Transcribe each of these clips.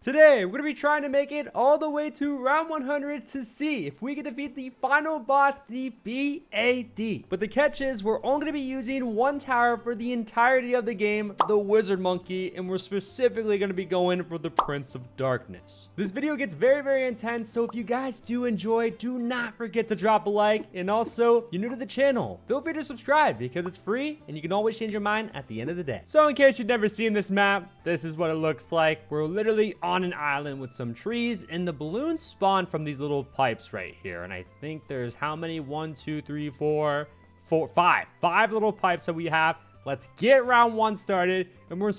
Today, we're going to be trying to make it all the way to round 100 to see if we can defeat the final boss, the BAD. But the catch is, we're only going to be using one tower for the entirety of the game, the Wizard Monkey, and we're specifically going to be going for the Prince of Darkness. This video gets very, very intense, so if you guys do enjoy, do not forget to drop a like. And also, if you're new to the channel, feel free to subscribe because it's free and you can always change your mind at the end of the day. So in case you've never seen this map, this is what it looks like. We're literally on an island with some trees, and the balloons spawn from these little pipes right here. And I think there's how many? 1, 2, 3, 4, 5. 5 little pipes that we have. Let's get round 1 started, and we're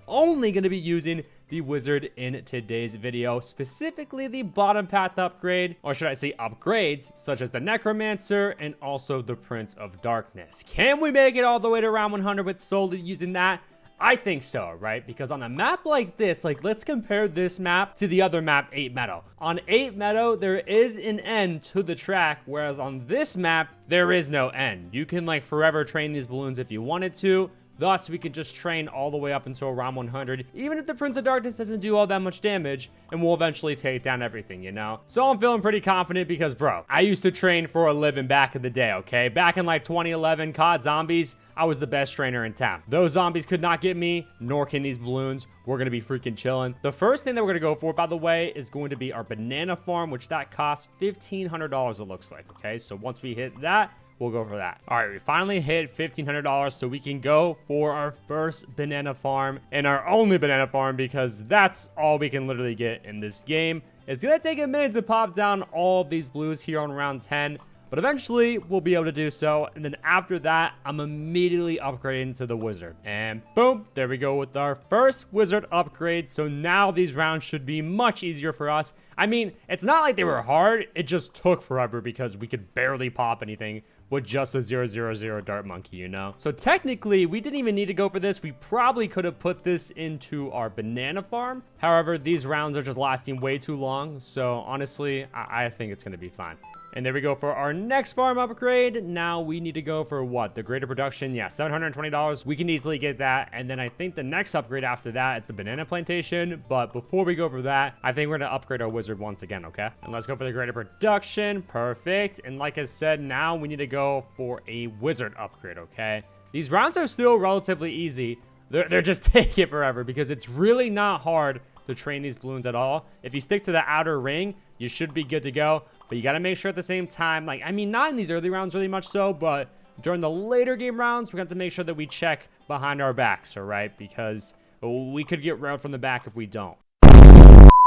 only going to be using the wizard in today's video, specifically the bottom path upgrade, or should I say upgrades, such as the necromancer and also the Prince of Darkness. Can we make it all the way to round 100 with solely using that? I think so, right? Because on a map like this, let's compare this map to the other map, 8 Meadow. On 8 Meadow, there is an end to the track, whereas on this map, there is no end. You can forever train these balloons if you wanted to. Thus, we could just train all the way up until round 100, even if the Prince of Darkness doesn't do all that much damage, and we'll eventually take down everything, you know? So I'm feeling pretty confident because, bro, I used to train for a living back in the day, okay? Back in 2011, COD Zombies, I was the best trainer in town. Those zombies could not get me, nor can these balloons. We're gonna be freaking chilling. The first thing that we're gonna go for, by the way, is going to be our banana farm, which that costs $1,500, it looks like, okay? So once we hit that, we'll go for that. All right, we finally hit $1,500, so we can go for our first banana farm and our only banana farm because that's all we can literally get in this game. It's gonna take a minute to pop down all of these blues here on round 10, but eventually we'll be able to do so. And then after that, I'm immediately upgrading to the wizard. And boom, there we go with our first wizard upgrade. So now these rounds should be much easier for us. I mean, it's not like they were hard. It just took forever because we could barely pop anything with just a 000 dart monkey, you know? So technically, we didn't even need to go for this. We probably could have put this into our banana farm. However, these rounds are just lasting way too long. So honestly, I think it's gonna be fine. And there we go for our next farm upgrade. Now we need to go for what? The greater production? Yeah, $720. We can easily get that. And then I think the next upgrade after that is the banana plantation. But before we go for that, I think we're gonna upgrade our wizard once again, okay? And let's go for the greater production. Perfect. And like I said, now we need to go for a wizard upgrade, okay? These rounds are still relatively easy. They're just taking forever because it's really not hard to train these balloons at all. If you stick to the outer ring, you should be good to go. But you got to make sure at the same time, I mean, not in these early rounds really much so, but during the later game rounds, we're going to have to make sure that we check behind our backs, all right? Because we could get railed from the back if we don't.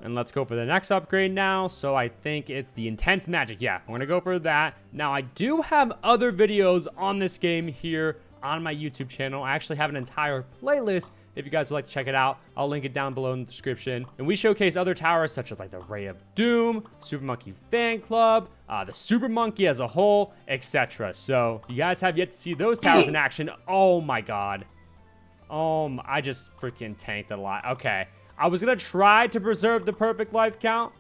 And let's go for the next upgrade now. So I think it's the intense magic. Yeah, we're going to go for that. Now, I do have other videos on this game here on my YouTube channel. I actually have an entire playlist. If you guys would like to check it out, I'll link it down below in the description. And we showcase other towers such as the Ray of Doom, Super Monkey Fan Club, the Super Monkey as a whole, etc. So if you guys have yet to see those towers in action, oh my god. I just freaking tanked a lot. Okay, I was gonna try to preserve the perfect life count,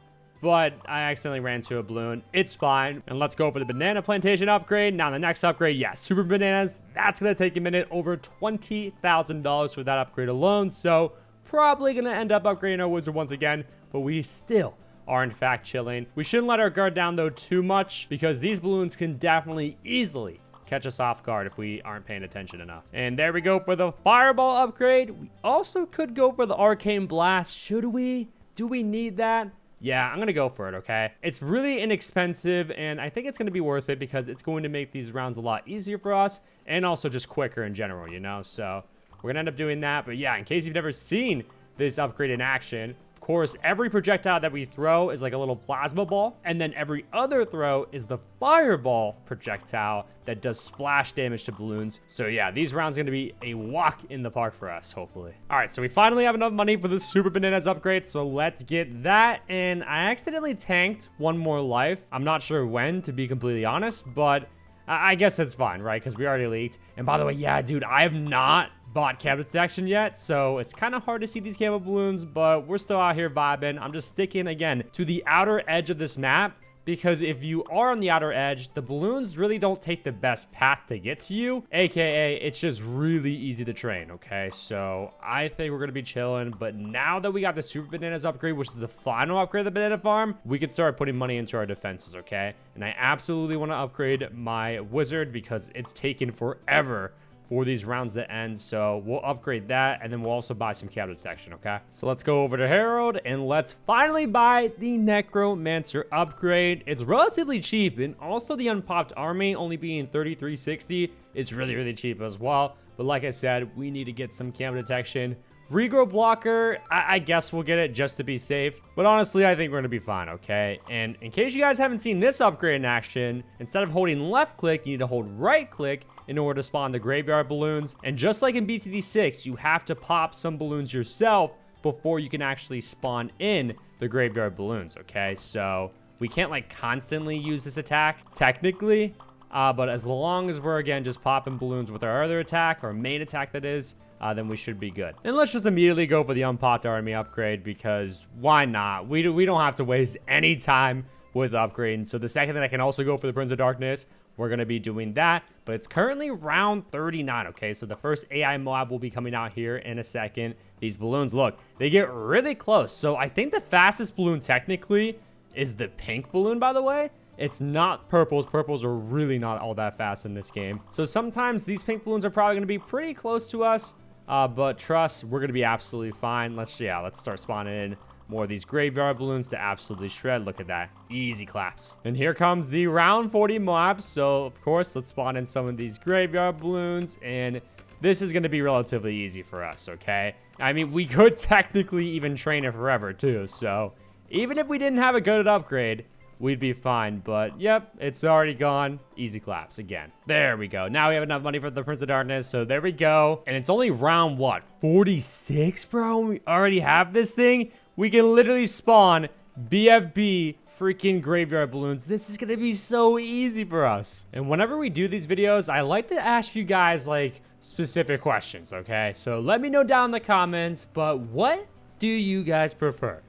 but I accidentally ran into a balloon. It's fine. And let's go for the banana plantation upgrade. Now, the next upgrade, yes, super bananas. That's going to take a minute. Over $20,000 for that upgrade alone. So, probably going to end up upgrading our wizard once again. But we still are, in fact, chilling. We shouldn't let our guard down, though, too much. Because these balloons can definitely, easily catch us off guard if we aren't paying attention enough. And there we go for the fireball upgrade. We also could go for the arcane blast. Should we? Do we need that? Yeah, I'm going to go for it, okay? It's really inexpensive, and I think it's going to be worth it because it's going to make these rounds a lot easier for us and also just quicker in general, you know? So we're going to end up doing that. But yeah, in case you've never seen this upgrade in action, of course, every projectile that we throw is like a little plasma ball, and then every other throw is the fireball projectile that does splash damage to balloons. So yeah, these rounds are going to be a walk in the park for us, hopefully. All right, so we finally have enough money for the Super Bananas upgrade, so let's get that. And I accidentally tanked one more life. I'm not sure when, to be completely honest, but I guess it's fine, right? Because we already leaked. And by the way, yeah, dude, I have not bought camo detection yet, so it's kind of hard to see these camo balloons, but we're still out here vibing. I'm just sticking, again, to the outer edge of this map because if you are on the outer edge, the balloons really don't take the best path to get to you, aka it's just really easy to train, okay? So I think we're gonna be chilling, but now that we got the super bananas upgrade, which is the final upgrade of the banana farm, we can start putting money into our defenses, okay? And I absolutely want to upgrade my wizard because it's taken forever for these rounds to end, so we'll upgrade that, and then we'll also buy some counter detection, okay? So let's go over to Herald, and let's finally buy the Necromancer upgrade. It's relatively cheap, and also the unpopped army only being 3360 is really, really cheap as well. But like I said, we need to get some counter detection. Regrow blocker, I guess we'll get it just to be safe. But honestly, I think we're going to be fine, okay? And in case you guys haven't seen this upgrade in action, instead of holding left click, you need to hold right click in order to spawn the graveyard balloons. And just like in BTD6, you have to pop some balloons yourself before you can actually spawn in the graveyard balloons, okay? So we can't like constantly use this attack, technically. But as long as we're, again, just popping balloons with our other attack, our main attack that is, then we should be good. And let's just immediately go for the unpopped army upgrade because why not? We don't have to waste any time with upgrading. So the second that I can also go for the Prince of Darkness, we're going to be doing that. But it's currently round 39, okay? So the first AI mob will be coming out here in a second. These balloons, look, they get really close. So I think the fastest balloon technically is the pink balloon, by the way. It's not purples. Purples are really not all that fast in this game. So sometimes these pink balloons are probably going to be pretty close to us. But trust, we're going to be absolutely fine. Let's start spawning in more of these graveyard balloons to absolutely shred. Look at that. Easy claps. And here comes the round 40 mobs. So, of course, let's spawn in some of these graveyard balloons. And this is going to be relatively easy for us, okay? I mean, we could technically even train it forever, too. So, even if we didn't have a good upgrade, we'd be fine. But, yep, it's already gone. Easy claps again. There we go. Now we have enough money for the Prince of Darkness. So, there we go. And it's only round, what, 46, bro? We already have this thing. We can literally spawn BFB freaking graveyard balloons. This is going to be so easy for us. And whenever we do these videos, I like to ask you guys, like, specific questions, okay? So, let me know down in the comments. But what do you guys prefer?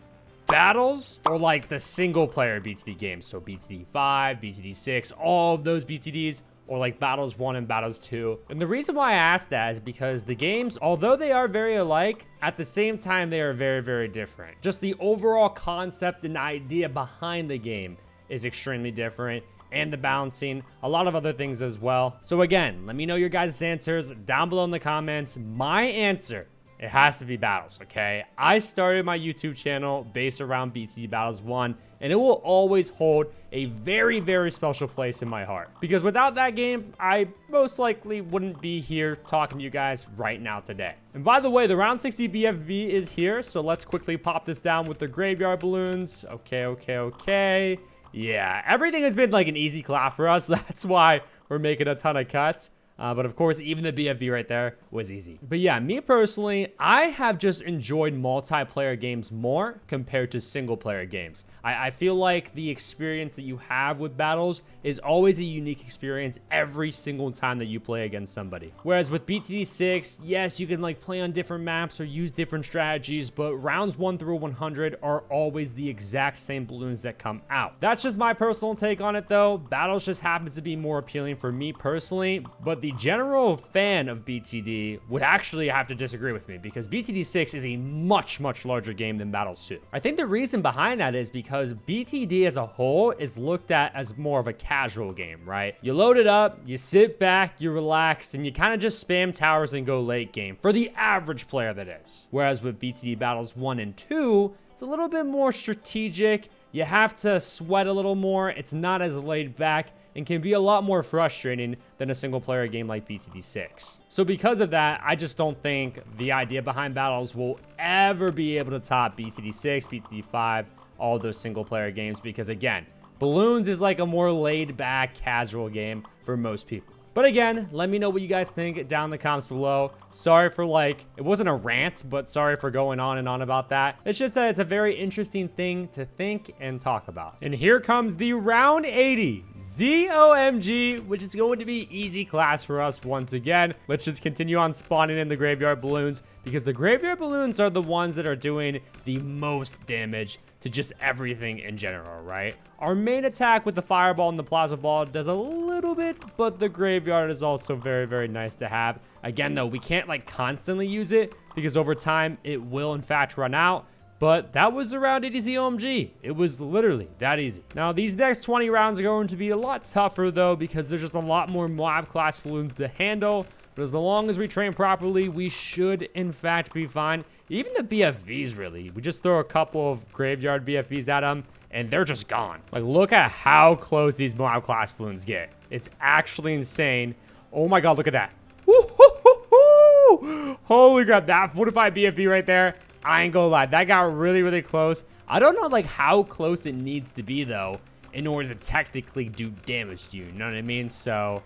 Battles or like the single player BTD games? So BTD 5, BTD 6, all of those BTDs, or like Battles 1 and Battles 2. And the reason why I asked that is because the games, although they are very alike, at the same time they are very, very different. Just the overall concept and idea behind the game is extremely different, and the balancing, a lot of other things as well. So again, let me know your guys' answers down below in the comments. My answer, it has to be Battles, okay? I started my YouTube channel based around BTD Battles 1, and it will always hold a very, very special place in my heart. Because without that game, I most likely wouldn't be here talking to you guys right now today. And by the way, the round 60 BFB is here, so let's quickly pop this down with the graveyard balloons. Okay. Yeah, everything has been like an easy clap for us. That's why we're making a ton of cuts. But of course, even the BFB right there was easy. But yeah, me personally, I have just enjoyed multiplayer games more compared to single player games. I feel like the experience that you have with battles is always a unique experience every single time that you play against somebody. Whereas with BTD 6, yes, you can like play on different maps or use different strategies, but rounds 1 through 100 are always the exact same balloons that come out. That's just my personal take on it though. Battles just happens to be more appealing for me personally, but the general fan of BTD would actually have to disagree with me because BTD 6 is a much, much larger game than Battles 2. I think the reason behind that is because BTD as a whole is looked at as more of a casual game, right? You load it up, you sit back, you relax, and you kind of just spam towers and go late game for the average player that is. Whereas with BTD Battles 1 and 2, it's a little bit more strategic. You have to sweat a little more. It's not as laid back and can be a lot more frustrating than a single player game like BTD 6. So because of that, I just don't think the idea behind Battles will ever be able to top BTD 6, BTD 5, all those single player games, because again, Bloons is like a more laid back casual game for most people. But again, let me know what you guys think down in the comments below. Sorry for like, it wasn't a rant, but sorry for going on and on about that. It's just that it's a very interesting thing to think and talk about. And here comes the round 80 ZOMG, which is going to be easy class for us once again. Let's just continue on spawning in the graveyard balloons. because the graveyard balloons are the ones that are doing the most damage to just everything in general, right? Our main attack with the fireball and the plasma ball does a little bit, but the graveyard is also very, very nice to have. Again, though, we can't like constantly use it because over time it will in fact run out. But that was around ADZ OMG. It was literally that easy. Now, these next 20 rounds are going to be a lot tougher, though, because there's just a lot more Moab class balloons to handle. But as long as we train properly, we should, in fact, be fine. Even the BFBs, really. We just throw a couple of graveyard BFBs at them, and they're just gone. Like, look at how close these Moab class balloons get. It's actually insane. Oh, my God, look at that. Woo-hoo-hoo-hoo! Holy crap, that fortified BFB right there. I ain't gonna lie, that got really, really close. I don't know, like, how close it needs to be, though, in order to technically do damage to you. You know what I mean? So,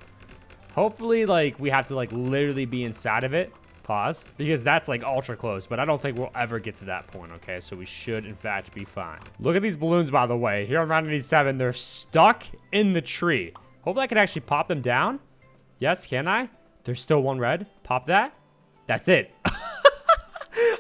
hopefully, like, we have to, like, literally be inside of it. Pause. Because that's, like, ultra close, but I don't think we'll ever get to that point, okay? So, we should, in fact, be fine. Look at these balloons, by the way. Here on round 87, they're stuck in the tree. Hopefully, I can actually pop them down. Yes, can I? There's still one red. Pop that. That's it.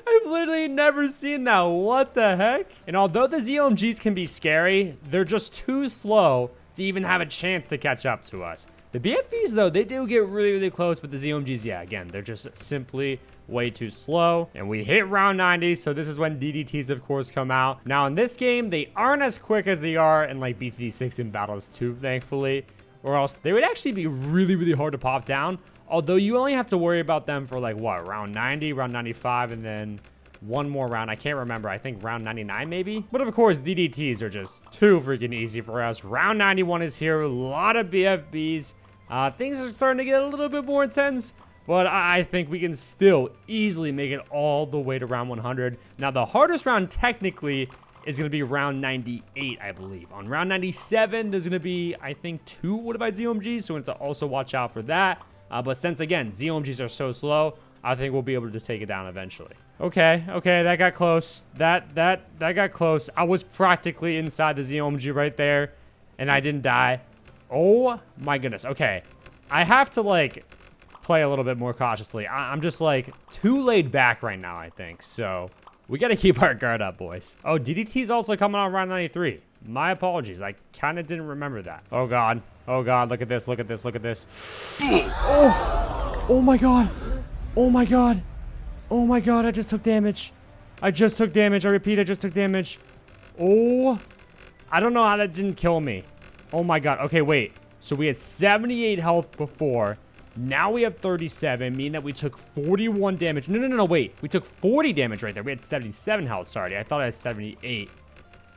I've literally never seen that. What the heck? And although the ZOMGs can be scary, they're just too slow to even have a chance to catch up to us. The BFBs, though, they do get really, really close, but the ZOMGs, yeah, again, they're just simply way too slow. And we hit round 90, so this is when DDTs, of course, come out. Now, in this game, they aren't as quick as they are in, like, BTD6 in battles, too, thankfully. Or else they would actually be really, really hard to pop down. Although you only have to worry about them for like what, round 90, round 95, and then one more round. I can't remember. I think round 99 maybe. But of course, DDTs are just too freaking easy for us. Round 91 is here. A lot of BFBs. Things are starting to get a little bit more intense. But I think we can still easily make it all the way to round 100. Now, the hardest round technically is going to be round 98, I believe. On round 97, there's going to be, I think, 2 fortified ZOMGs. So we have to also watch out for that. But since, again, ZOMGs are so slow, I think we'll be able to take it down eventually. Okay, that got close. That got close. I was practically inside the ZOMG right there, and I didn't die. Oh, my goodness. Okay, I have to, like, play a little bit more cautiously. I'm just, like, too laid back right now, I think. So, we got to keep our guard up, boys. Oh, DDT's also coming on round 93. My apologies. I kind of didn't remember that. Oh, God. Oh, God. Look at this. Look at this. Look at this. Oh, my God. Oh, my God. Oh, my God. I just took damage. I just took damage. I repeat, I just took damage. Oh. I don't know how that didn't kill me. Oh, my God. Okay, wait. So we had 78 health before. Now we have 37, meaning that we took 41 damage. No, wait. We took 40 damage right there. We had 77 health. Sorry. I thought I had 78.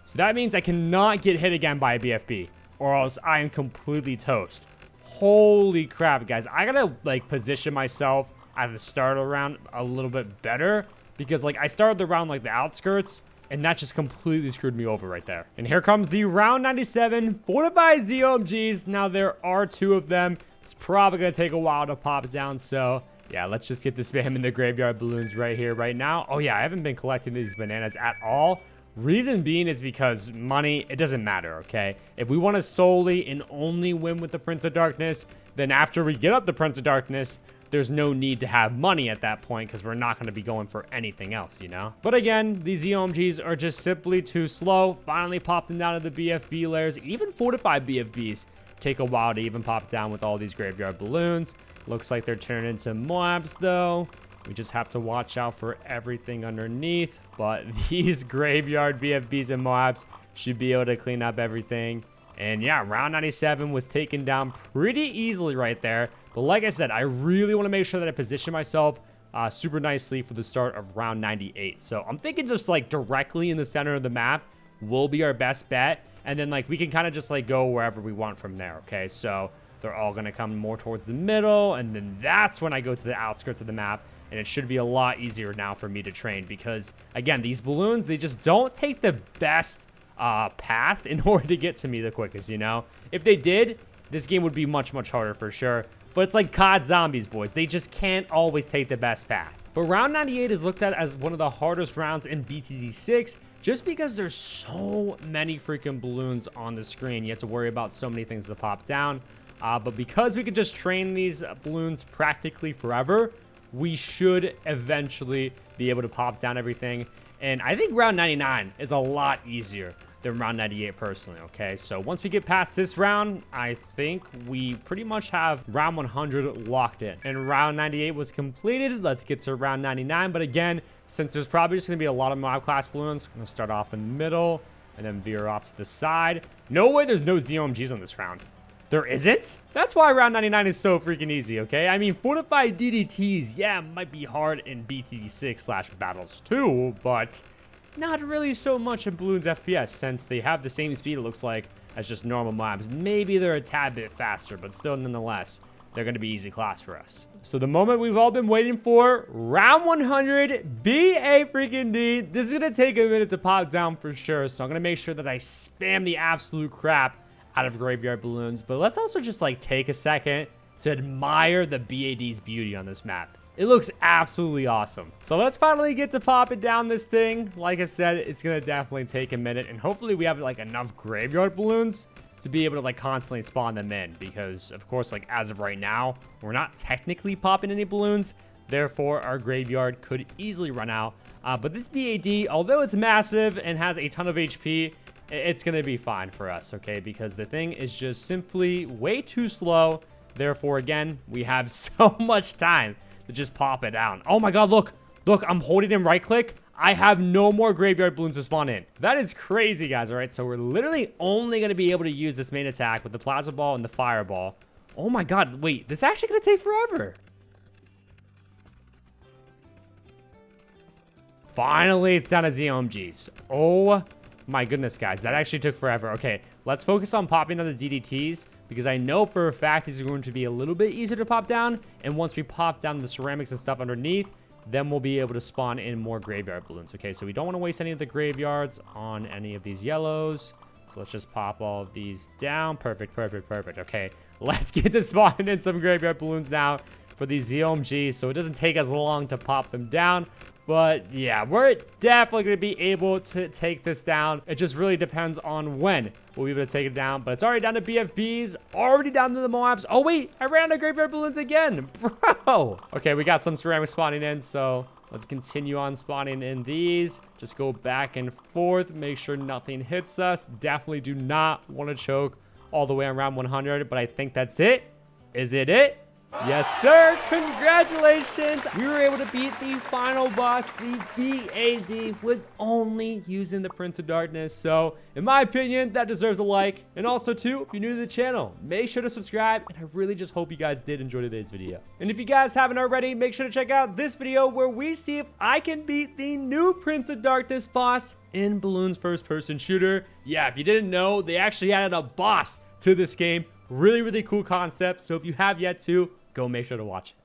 So that means I cannot get hit again by a BFB, or else I am completely toast. Holy crap, guys. I gotta, like, position myself at the start of the round a little bit better, because, like, I started the round, like, the outskirts, and that just completely screwed me over right there. And here comes the round 97 fortified ZOMGs. Now, there are 2 of them. It's probably gonna take a while to pop down, so yeah, let's just get the spam in the graveyard balloons right here, right now. Oh, yeah, I haven't been collecting these bananas at all. Reason being is because money, it doesn't matter, okay? If we want to solely and only win with the Prince of Darkness, then after we get up the Prince of Darkness, there's no need to have money at that point because we're not going to be going for anything else, you know? But again, these ZOMGs are just simply too slow. Finally popped them down to the BFB layers. Even fortified BFBs take a while to even pop down with all these graveyard balloons. Looks like they're turning into Moabs, though. We just have to watch out for everything underneath. But these graveyard BFBs and Moabs should be able to clean up everything. And yeah, round 97 was taken down pretty easily right there. But like I said, I really want to make sure that I position myself super nicely for the start of round 98. So I'm thinking just like directly in the center of the map will be our best bet. And then like we can kind of just like go wherever we want from there. Okay, so they're all going to come more towards the middle. And then that's when I go to the outskirts of the map. And it should be a lot easier now for me to train because, again, these balloons, they just don't take the best path in order to get to me the quickest, you know? If they did, this game would be much, much harder for sure. But it's like COD Zombies, boys. They just can't always take the best path. But round 98 is looked at as one of the hardest rounds in BTD6 just because there's so many freaking balloons on the screen. You have to worry about so many things to pop down. But because we could just train these balloons practically forever, we should eventually be able to pop down everything. And I think round 99 is a lot easier than round 98 personally, okay? So once we get past this round, I think we pretty much have round 100 locked in. And round 98 was completed. Let's get to round 99. But again, since there's probably just gonna be a lot of mob class balloons, I'm gonna start off in the middle and then veer off to the side. No way there's no ZOMGs on this round. There isn't? That's why round 99 is so freaking easy, okay? I mean, fortified DDTs, yeah, might be hard in BTD6/Battles 2, but not really so much in Bloons FPS, since they have the same speed, it looks like, as just normal mobs. Maybe they're a tad bit faster, but still, nonetheless, they're going to be easy class for us. So the moment we've all been waiting for, round 100, be a freaking D. This is going to take a minute to pop down for sure, so I'm going to make sure that I spam the absolute crap out of graveyard balloons. But let's also just, like, take a second to admire the BAD's beauty on this map. It looks absolutely awesome. So let's finally get to popping down this thing. Like I said, it's going to definitely take a minute. And hopefully we have, like, enough graveyard balloons to be able to, like, constantly spawn them in. Because, of course, like, as of right now, we're not technically popping any balloons. Therefore, our graveyard could easily run out. But this BAD, although it's massive and has a ton of HP, it's going to be fine for us, okay? Because the thing is just simply way too slow. Therefore, again, we have so much time to just pop it down. Oh my god, look. Look, I'm holding in right click. I have no more graveyard balloons to spawn in. That is crazy, guys, all right? So we're literally only going to be able to use this main attack with the plasma ball and the fireball. Oh my god, wait. This is actually going to take forever. Finally, it's down to ZOMGs. Oh my goodness, guys. That actually took forever. Okay, let's focus on popping on the DDTs, because I know for a fact these are going to be a little bit easier to pop down. And once we pop down the ceramics and stuff underneath, then we'll be able to spawn in more graveyard balloons. Okay, so we don't want to waste any of the graveyards on any of these yellows. So let's just pop all of these down. Perfect, perfect, perfect. Okay, let's get to spawning in some graveyard balloons now for these ZOMGs, so it doesn't take as long to pop them down. But yeah, we're definitely going to be able to take this down. It just really depends on when we'll be able to take it down. But it's already down to BFBs, already down to the Moabs. Oh wait, I ran out of graveyard balloons again, bro. Okay, we got some ceramic spawning in, so let's continue on spawning in these. Just go back and forth, make sure nothing hits us. Definitely do not want to choke all the way on round 100, but I think that's it. Is it it? Yes, sir. Congratulations. We were able to beat the final boss, the BAD, with only using the Prince of Darkness. So, in my opinion, that deserves a like. And also, too, if you're new to the channel, make sure to subscribe. And I really just hope you guys did enjoy today's video. And if you guys haven't already, make sure to check out this video where we see if I can beat the new Prince of Darkness boss in Bloons first-person shooter. Yeah, if you didn't know, they actually added a boss to this game. Really, really cool concept. So if you have yet to, go make sure to watch it.